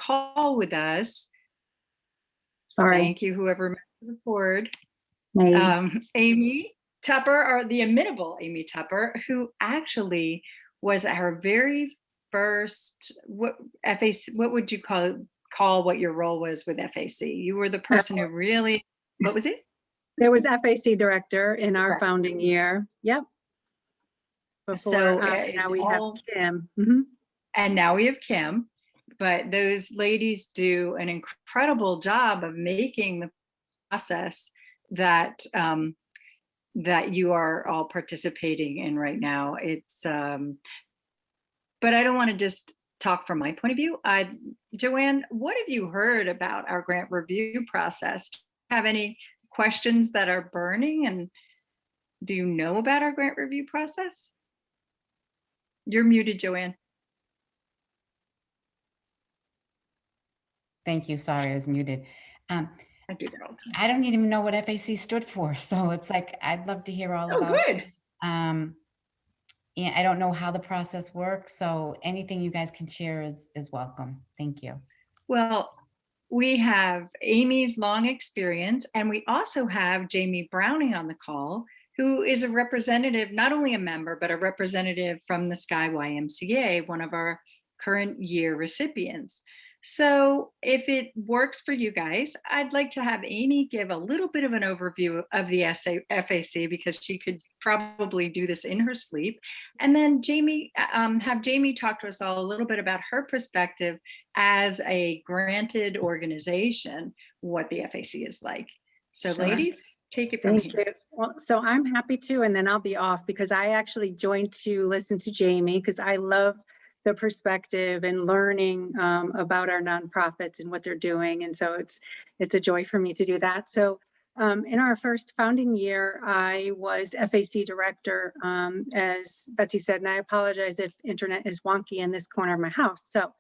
call with us. Sorry. Thank you, whoever made the board. Hey. Amy Tupper, or the inimitable Amy Tupper, who actually was our very first FAC. What would you call what your role was with FAC? You were the person who really, what was it? There was FAC director in our founding year. Yep. So now we have Kim. And now we have Kim, but those ladies do an incredible job of making the process that that you are all participating in right now. It's but I don't want to just talk from my point of view. Joanne, what have you heard about our grant review process? Do you have any questions that are burning, and do you know about our grant review process? You're muted, Joanne. Thank you. Sorry, I was muted. I do that all the time. I don't even know what FAC stood for, so it's like I'd love to hear all about. Oh, good. Yeah, I don't know how the process works, so anything you guys can share is welcome. Thank you. Well, we have Amy's long experience, and we also have Jamie Browning on the call, who is a representative, not only a member, but a representative from the Sky YMCA, one of our current year recipients. So if it works for you guys, I'd like to have Amy give a little bit of an overview of the FAC, because she could probably do this in her sleep. And then Jamie, have Jamie talk to us all a little bit about her perspective as a granted organization, what the FAC is like. So Sure. Ladies, take it from Thank here. you. Well, so I'm happy to, and then I'll be off because I actually joined to listen to Jamie because I love the perspective and learning about our nonprofits and what they're doing. And so it's a joy for me to do that. So in our first founding year, I was FAC director, as Betsy said, and I apologize if internet is wonky in this corner of my house. So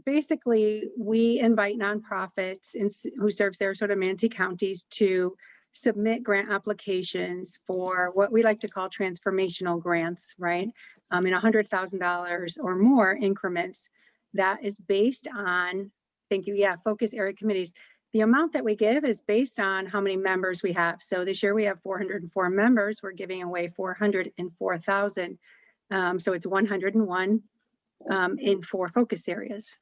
basically, we invite nonprofits who serve Sarasota and Manatee counties to submit grant applications for what we like to call transformational grants, right? In $100,000 or more increments. That is based on, thank you, yeah, focus area committees. The amount that we give is based on how many members we have. So this year we have 404 members. We're giving away 404,000. So it's 101 in 4 focus areas.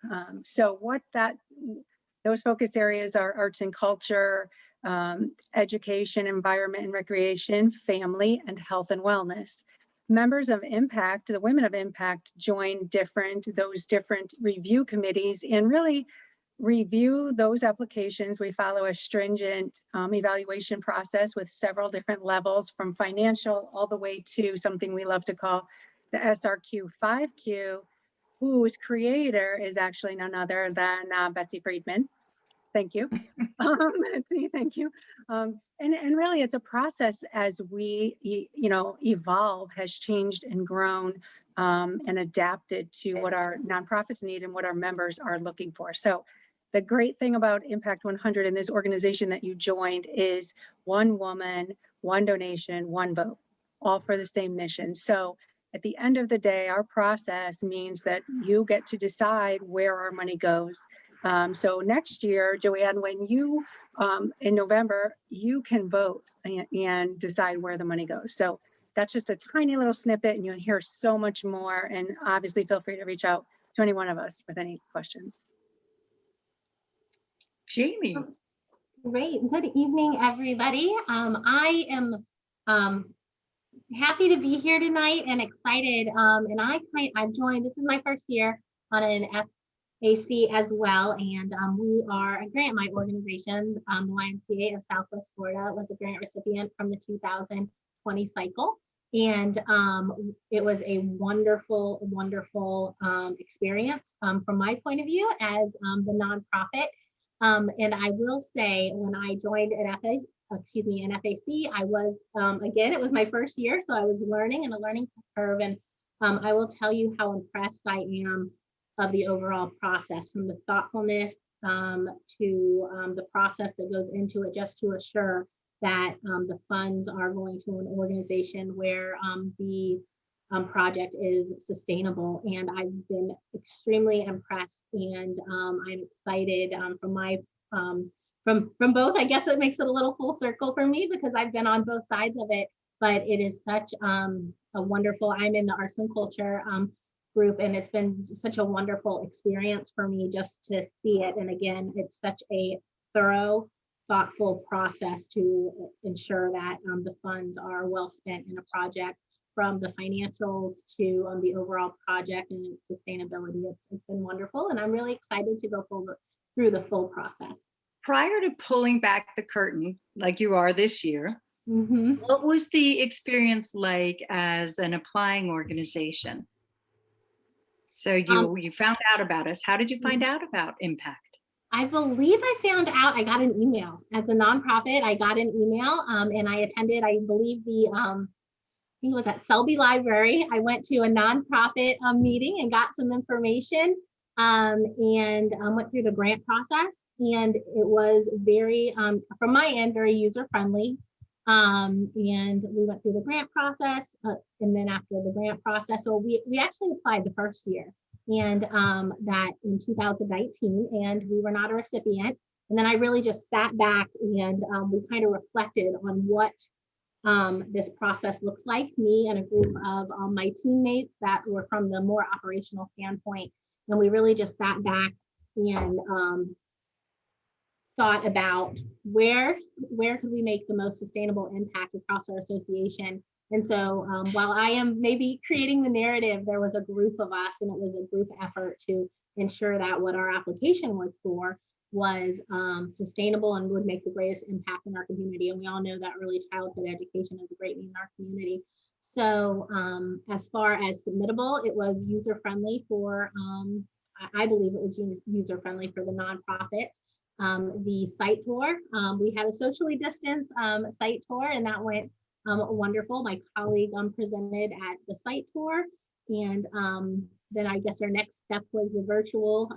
So what those focus areas are: arts and culture, education, environment and recreation, family, and health and wellness. Members of Impact, the Women of Impact, join those different review committees and really review those applications. We follow a stringent evaluation process with several different levels, from financial all the way to something we love to call the SRQ 5Q, whose creator is actually none other than Betsy Friedman. Thank you. Betsy, thank you. And really it's a process as we evolve, has changed and grown and adapted to what our nonprofits need and what our members are looking for. So the great thing about Impact 100 and this organization that you joined is one woman, one donation, one vote, all for the same mission. So at the end of the day, our process means that you get to decide where our money goes. So next year, Joanne, when you, in November, you can vote and decide where the money goes. So that's just a tiny little snippet, and you'll hear so much more. And obviously feel free to reach out to any one of us with any questions. Jamie. Great. Good evening, everybody. I am happy to be here tonight and excited. And I've joined, this is my first year on an FAC as well. And we are a grant, my organization, the YMCA of Southwest Florida, was a grant recipient from the 2020 cycle. And it was a wonderful, wonderful experience from my point of view as the nonprofit. And I will say, when I joined an FAC, I was, again, it was my first year, so I was learning and a learning curve. And I will tell you how impressed I am of the overall process, from the thoughtfulness to the process that goes into it, just to assure that the funds are going to an organization where the project is sustainable, and I've been extremely impressed, and I'm excited from both. I guess it makes it a little full circle for me because I've been on both sides of it, but it is such a wonderful, I'm in the arts and culture group, and it's been such a wonderful experience for me just to see it. And again, it's such a thorough, thoughtful process to ensure that the funds are well spent in a project, from the financials to the overall project and its sustainability. It's been wonderful, and I'm really excited to go through the full process. Prior to pulling back the curtain, like you are this year, Mhm. what was the experience like as an applying organization? So you found out about us. How did you find out about Impact? I believe I found out, I got an email as a nonprofit. I got an email and I attended, I believe I think it was at Selby Library. I went to a nonprofit meeting and got some information and went through the grant process. And it was very, from my end, very user friendly. And we went through the grant process. And then after the grant process, so we actually applied the first year, and that in 2019, and we were not a recipient. And then I really just sat back and we kind of reflected on what this process looks like. Me and a group of my teammates that were from the more operational standpoint. And we really just sat back and thought about where could we make the most sustainable impact across our association. And so while I am maybe creating the narrative, there was a group of us, and it was a group effort to ensure that what our application was for was sustainable and would make the greatest impact in our community. And we all know that early childhood education is a great need in our community. So as far as submittable, it was user friendly for, I believe it was user friendly for the nonprofits. The site tour, we had a socially distanced site tour, and that went wonderful. My colleague presented at the site tour, and then I guess our next step was the virtual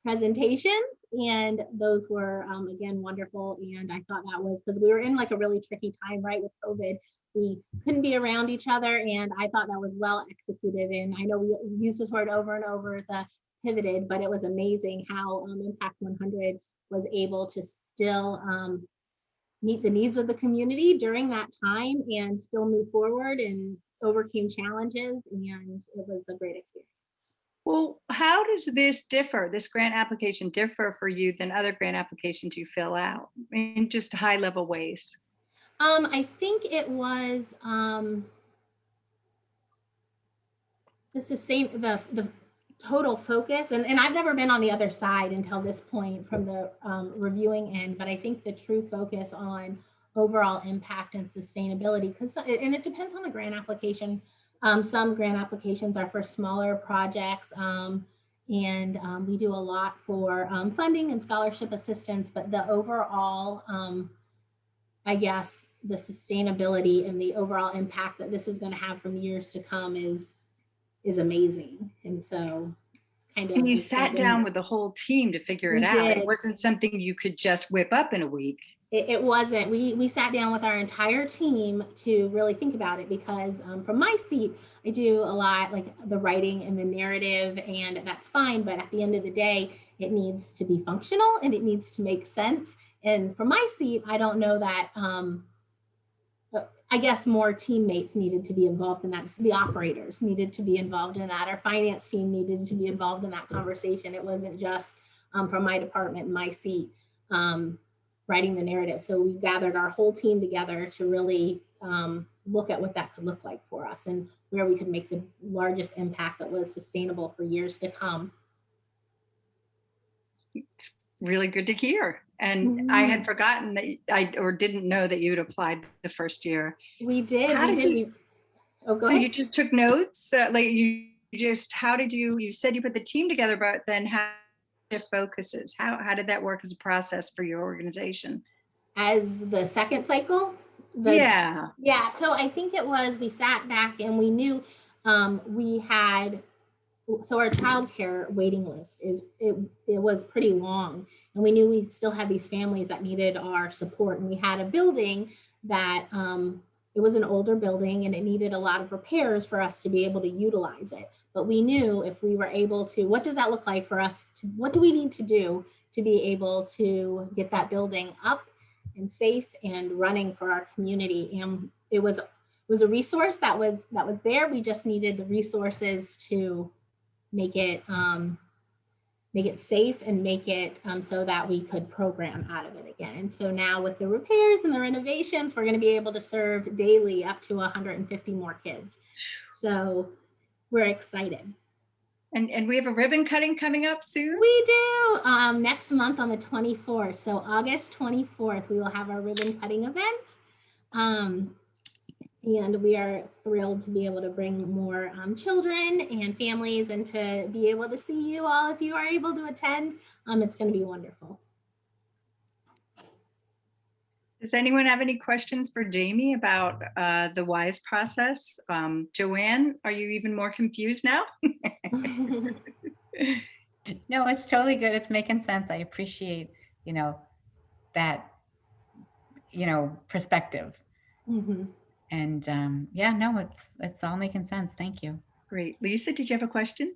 presentations, and those were again wonderful. And I thought that was because we were in like a really tricky time, right, with COVID. We couldn't be around each other, and I thought that was well executed. And I know we used this word over and over, the pivoted, but it was amazing how Impact 100 was able to still meet the needs of the community during that time and still move forward and overcame challenges, and it was a great experience. Well, how does this grant application differ for you than other grant applications you fill out in just high level ways? I think it was it's the same, the total focus, and I've never been on the other side until this point from the reviewing end, but I think the true focus on overall impact and sustainability, and it depends on the grant application. Some grant applications are for smaller projects, and we do a lot for funding and scholarship assistance, but the overall, I guess, the sustainability and the overall impact that this is going to have from years to come is amazing. And so it's kind of. And you sat down with the whole team to figure it out. It wasn't something you could just whip up in a week. It wasn't. We sat down with our entire team to really think about it, because from my seat, I do a lot like the writing and the narrative, and that's fine. But at the end of the day, it needs to be functional and it needs to make sense. And from my seat, I don't know that, I guess more teammates needed to be involved in that. The operators needed to be involved in that. Our finance team needed to be involved in that conversation. It wasn't just from my department, my seat, writing the narrative. So we gathered our whole team together to really look at what that could look like for us and where we could make the largest impact that was sustainable for years to come. It's really good to hear. And I had forgotten that or didn't know that you'd applied the first year. We did. Oh, go ahead. You just took notes? You said you put the team together, but then how it focuses? How did that work as a process for your organization? As the second cycle? Yeah. So I think it was, we sat back and we knew so our childcare waiting list it was pretty long, and we knew we still had these families that needed our support, and we had a building that it was an older building and it needed a lot of repairs for us to be able to utilize it. But we knew if we were able to, what does that look like for us? What do we need to do to be able to get that building up and safe and running for our community? And it was a resource that was there. We just needed the resources to make it safe and make it so that we could program out of it again. And so now with the repairs and the renovations, we're going to be able to serve daily up to 150 more kids. So we're excited. And we have a ribbon cutting coming up soon. We do next month on the 24th. So August 24th, we will have our ribbon cutting event. And we are thrilled to be able to bring more children and families and to be able to see you all if you are able to attend. It's going to be wonderful. Does anyone have any questions for Jamie about the WISE process? Joanne, are you even more confused now? No, it's totally good. It's making sense. I appreciate, that, perspective. Mm-hmm. And yeah, no, it's all making sense. Thank you. Great. Lisa, did you have a question?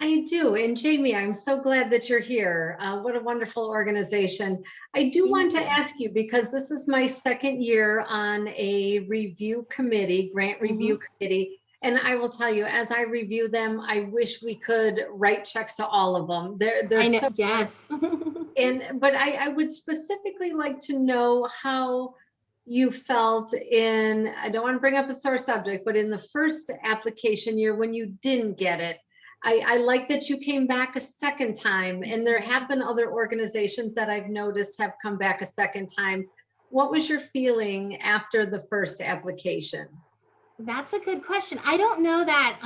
I do. And Jamie, I'm so glad that you're here. What a wonderful organization. I do want to ask you, because this is my second year on a review committee, grant review committee. And I will tell you, as I review them, I wish we could write checks to all of them. They're so yes. but I would specifically like to know how you felt in, I don't want to bring up a sore subject, but in the first application year when you didn't get it. I like that you came back a second time, and there have been other organizations that I've noticed have come back a second time. What was your feeling after the first application? That's a good question. I don't know that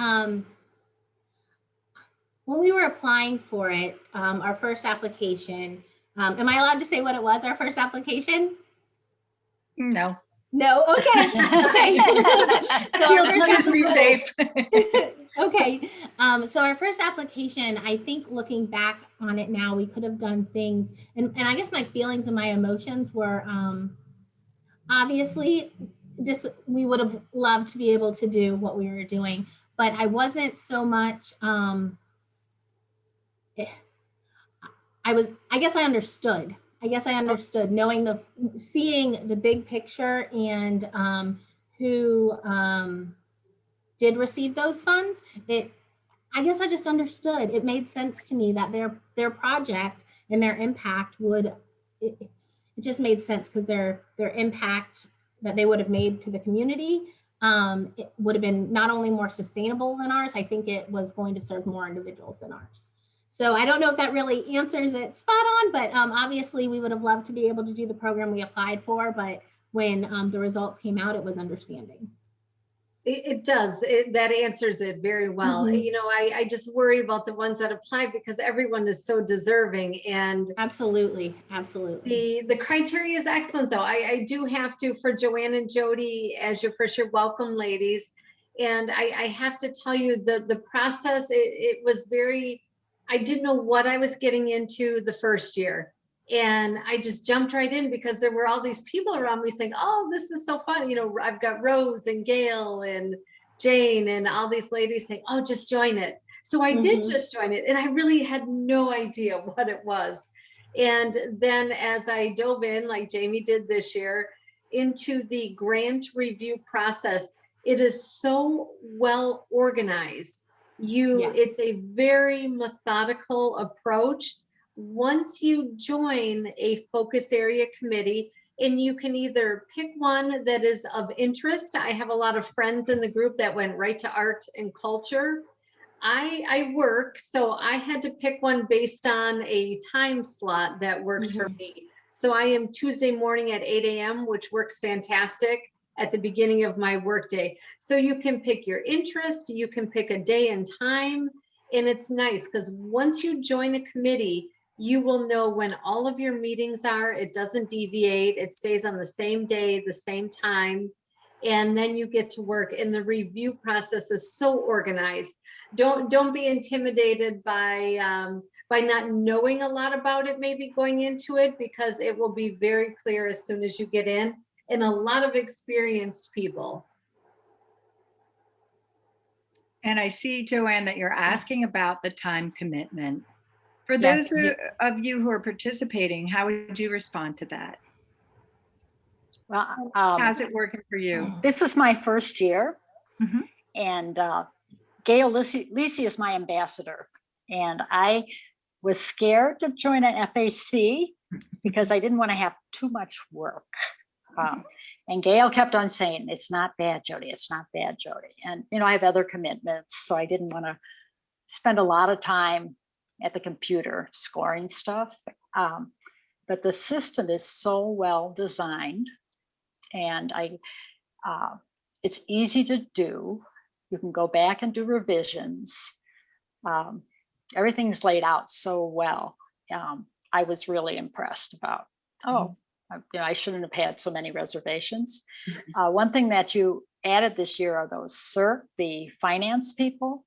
when we were applying for it, our first application, am I allowed to say what it was, our first application? No. No, okay. Okay. So Let's just be safe. Okay. So our first application, I think looking back on it now, we could have done things, and I guess my feelings and my emotions were obviously just, we would have loved to be able to do what we were doing, but I wasn't so much, I guess I understood. Knowing seeing the big picture and who did receive those funds. I guess I just understood. It made sense to me that their project and their impact it just made sense, because their impact that they would have made to the community, it would have been not only more sustainable than ours, I think it was going to serve more individuals than ours. So I don't know if that really answers it spot on, but obviously we would have loved to be able to do the program we applied for, but when the results came out, it was understanding. It does. That answers it very well. I just worry about the ones that apply, because everyone is so deserving. And absolutely. The criteria is excellent, though. I do have to, for Joanne and Jody, as your first year, welcome, ladies. And I have to tell you, the process, it was very, I didn't know what I was getting into the first year. And I just jumped right in, because there were all these people around me saying, oh, this is so fun. I've got Rose and Gail and Jane and all these ladies saying, oh, just join it. So I did just join it. And I really had no idea what it was. And then as I dove in, like Jamie did this year, into the grant review process, it is so well organized. It's a very methodical approach. Once you join a focus area committee, and you can either pick one that is of interest. I have a lot of friends in the group that went right to art and culture. I work, so I had to pick one based on a time slot that worked for me. So I am Tuesday morning at 8 a.m., which works fantastic at the beginning of my workday. So you can pick your interest, you can pick a day and time, and it's nice because once you join a committee, you will know when all of your meetings are. It doesn't deviate. It stays on the same day, the same time, and then you get to work. And the review process is so organized. Don't be intimidated by not knowing a lot about it, maybe going into it, because it will be very clear as soon as you get in. and a lot of experienced people. And I see, Joanne, that you're asking about the time commitment. For Yes, those of you who are participating, how would you respond to that? Well, How's it working for you? this is my first year, Mhm. and Gail Lisi is my ambassador. And I was scared to join an FAC because I didn't want to have too much work. And Gail kept on saying, it's not bad, Jody, it's not bad, Jody. And, you know, I have other commitments, so I didn't want to spend a lot of time at the computer scoring stuff. But the system is so well designed, and it's easy to do. You can go back and do revisions. Everything's laid out so well. I was really impressed about, I shouldn't have had so many reservations. One thing that you added this year are those CERC, the finance people.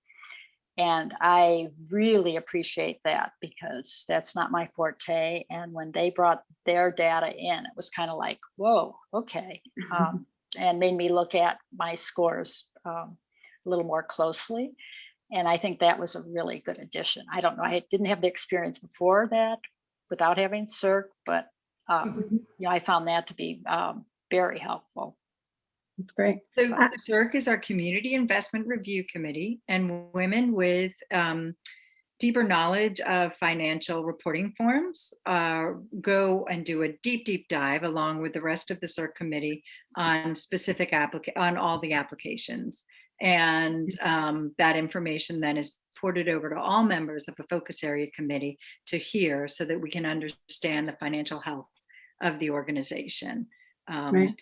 And I really appreciate that because that's not my forte. And when they brought their data in, it was kind of like, whoa, okay. And made me look at my scores a little more closely. And I think that was a really good addition. I don't know, I didn't have the experience before that without having CERC, but I found that to be very helpful. That's great. So CERC is our Community Investment Review Committee, and women with deeper knowledge of financial reporting forms go and do a deep dive along with the rest of the CERC committee on specific on all the applications. And that information then is ported over to all members of the focus area committee to hear so that we can understand the financial health of the organization. Right.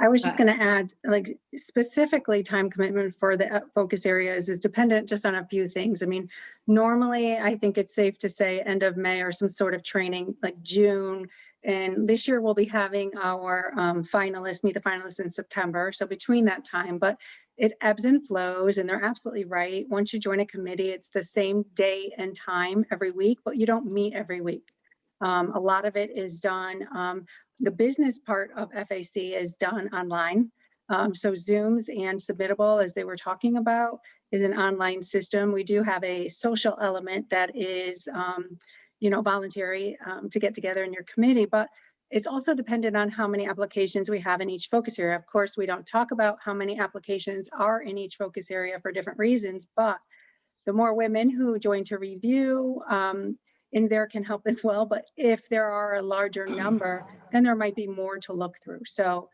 I was just going to add, like, specifically time commitment for the focus areas is dependent just on a few things. I mean, normally I think it's safe to say end of May or some sort of training like June. And this year we'll be having our finalists, meet the finalists in September. So between that time, but it ebbs and flows, and they're absolutely right. Once you join a committee, it's the same day and time every week, but you don't meet every week. A lot of it is done. The business part of FAC is done online. So Zooms and Submittable, as they were talking about, is an online system. We do have a social element that is, voluntary to get together in your committee, but it's also dependent on how many applications we have in each focus area. Of course, we don't talk about how many applications are in each focus area for different reasons, but the more women who join to review, in there can help as well. But if there are a larger number, then there might be more to look through. So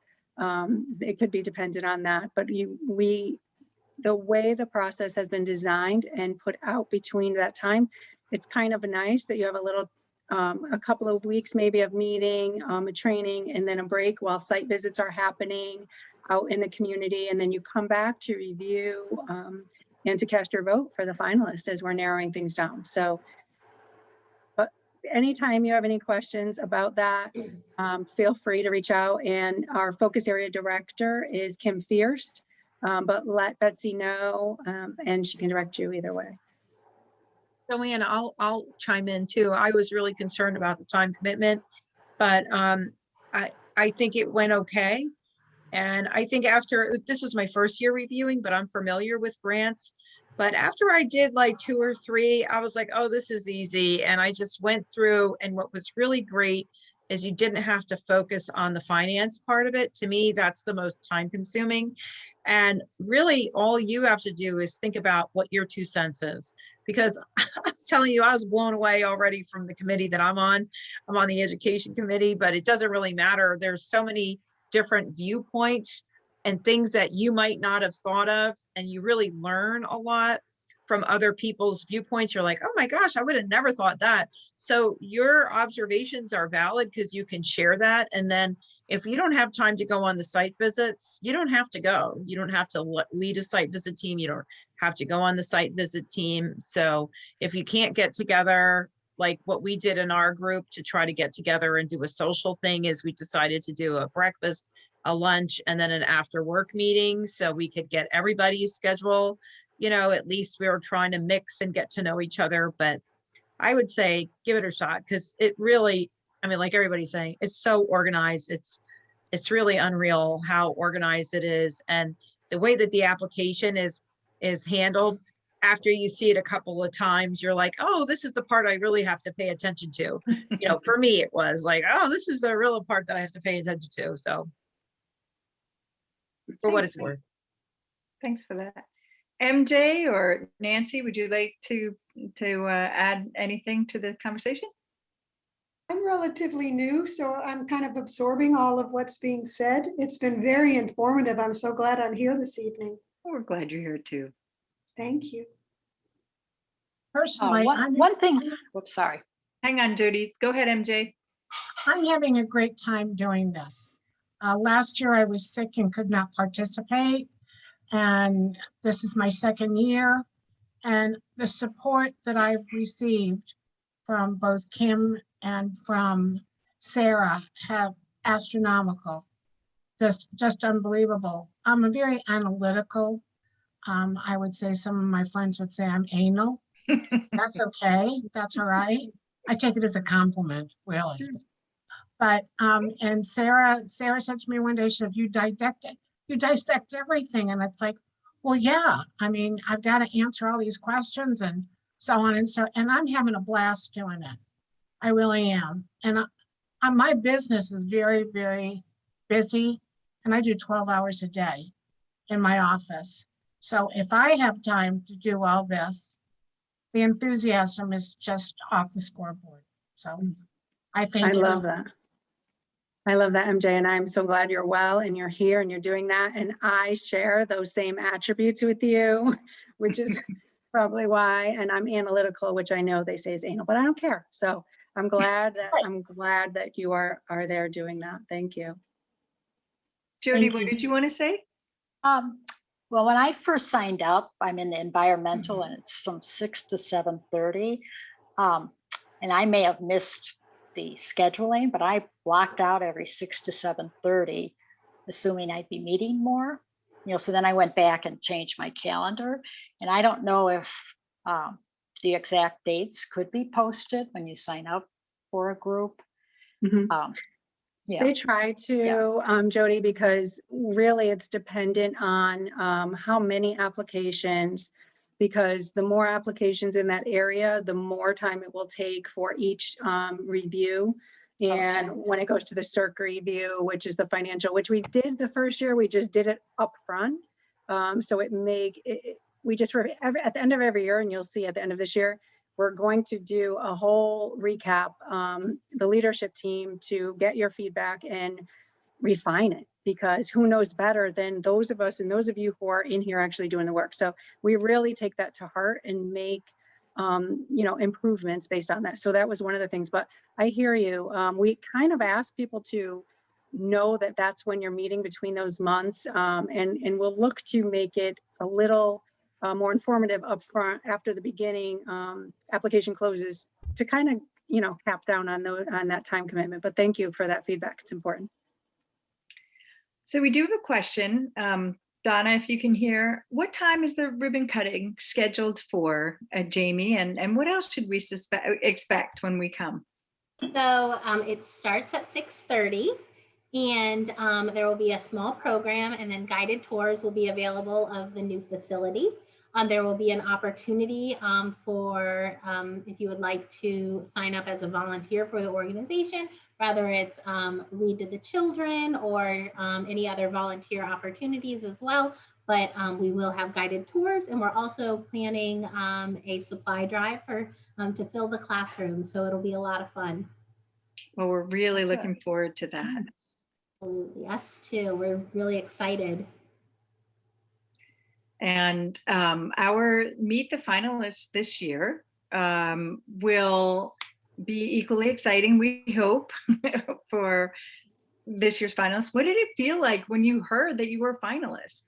it could be dependent on that. But the way the process has been designed and put out between that time, it's kind of nice that you have a couple of weeks maybe of meeting, a training, and then a break while site visits are happening out in the community. And then you come back to review and to cast your vote for the finalists as we're narrowing things down. So anytime you have any questions about that, feel free to reach out. And our focus area director is Kim Fierst, but let Betsy know and she can direct you either way. Joanne, I'll chime in too. I was really concerned about the time commitment, but I think it went okay. And I think this was my first year reviewing, but I'm familiar with grants. But after I did like 2 or 3, I was like, oh, this is easy. And I just went through, and what was really great is you didn't have to focus on the finance part of it. To me, that's the most time consuming. And really all you have to do is think about what your 2 cents is. Because I was telling you, I was blown away already from the committee that I'm on. I'm on the education committee, but it doesn't really matter. There's so many different viewpoints and things that you might not have thought of. And you really learn a lot from other people's viewpoints. You're like, oh my gosh, I would have never thought that. So your observations are valid because you can share that. And then if you don't have time to go on the site visits, you don't have to go. You don't have to lead a site visit team. You don't have to go on the site visit team. So if you can't get together, like what we did in our group to try to get together and do a social thing, is we decided to do a breakfast, a lunch, and then an after work meeting so we could get everybody's schedule. At least we were trying to mix and get to know each other. But I would say give it a shot because it really I mean, like everybody's saying, it's so organized. It's really unreal how organized it is. And the way that the application is handled, after you see it a couple of times, you're like, oh, this is the part I really have to pay attention to. You know, for me, it was like, oh, this is the real part that I have to pay attention to. So for what Thanks, it's worth. Thanks for that. MJ or Nancy, would you like to add anything to the conversation? I'm relatively new, so I'm kind of absorbing all of what's being said. It's been very informative. I'm so glad I'm here this evening. We're glad you're here too. Thank you. Personally, One thing, whoops, sorry. Hang on, Jody. Go ahead, MJ. I'm having a great time doing this. Last year I was sick and could not participate. And this is my second year. And the support that I've received from both Kim and from Sarah have astronomical, just unbelievable. I'm a very analytical. I would say some of my friends would say I'm anal. That's okay. That's all right. I take it as a compliment, really. But and Sarah said to me one day, she said, you dissect everything. And it's like, well, yeah, I mean, I've got to answer all these questions and so on and so, and I'm having a blast doing it. I really am. And my business is very, very busy, and I do 12 hours a day in my office. So if I have time to do all this, the enthusiasm is just off the scoreboard. So I think I love that. I love that, MJ, and I'm so glad you're well and you're here and you're doing that. And I share those same attributes with you, which is probably why. And I'm analytical, which I know they say is anal, but I don't care. So I'm glad that you are there doing that. Thank you. Jody, Thank what you. did you want to say? Well, when I first signed up, I'm in the environmental and it's from 6 to 7:30. And I may have missed the scheduling, but I blocked out every 6 to 7:30, assuming I'd be meeting more. So then I went back and changed my calendar. And I don't know if the exact dates could be posted when you sign up for a group. Mhm. Yeah. They try to, Jody, because really it's dependent on how many applications, because the more applications in that area, the more time it will take for each review. And when it goes to the CERC review, which is the financial, which we did the first year, we just did it up front. So at the end of every year, and you'll see at the end of this year, we're going to do a whole recap, the leadership team, to get your feedback and refine it, because who knows better than those of us and those of you who are in here actually doing the work. So we really take that to heart and make improvements based on that. So that was one of the things, but I hear you. We kind of ask people to know that that's when you're meeting between those months, and we'll look to make it a little more informative upfront after the beginning application closes, to kind of cap down on that time commitment. But thank you for that feedback. It's important. So we do have a question. Donna, if you can hear, what time is the ribbon cutting scheduled for, Jamie? And what else should we expect when we come? So it starts at 6:30, and there will be a small program, and then guided tours will be available of the new facility. There will be an opportunity for if you would like to sign up as a volunteer for the organization, whether it's Read to the Children or any other volunteer opportunities as well. But we will have guided tours, and we're also planning a supply drive to fill the classroom. So it'll be a lot of fun. Well, we're really looking forward to that. Absolutely. Us too. We're really excited. And our Meet the Finalists this year will be equally exciting, we hope, for this year's finalists. What did it feel like when you heard that you were a finalist?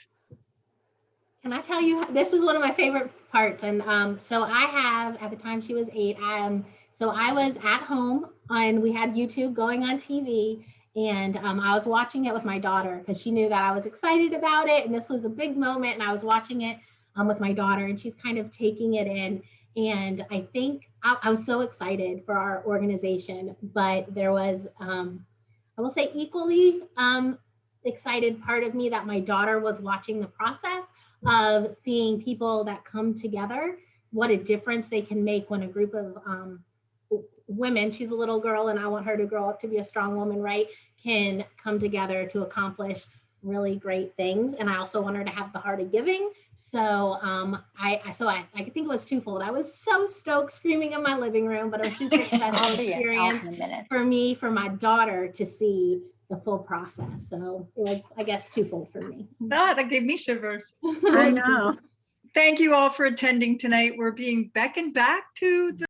Can I tell you, this is one of my favorite parts. And so I have, at the time she was 8, so I was at home and we had YouTube going on TV. And I was watching it with my daughter because she knew that I was excited about it. And this was a big moment. And I was watching it with my daughter, and she's kind of taking it in. And I think I was so excited for our organization, but there was, I will say, equally excited part of me that my daughter was watching the process of seeing people that come together, what a difference they can make when a group of women, she's a little girl and I want her to grow up to be a strong woman, right, can come together to accomplish really great things. And I also want her to have the heart of giving. So I think it was twofold. I was so stoked, screaming in my living room, but it was super special I'll be out experience in a minute. for me, for my daughter to see the full process. So it was, I guess, twofold for me. Ah, that gave me shivers. I know. Thank you all for attending tonight. We're being beckoned back to the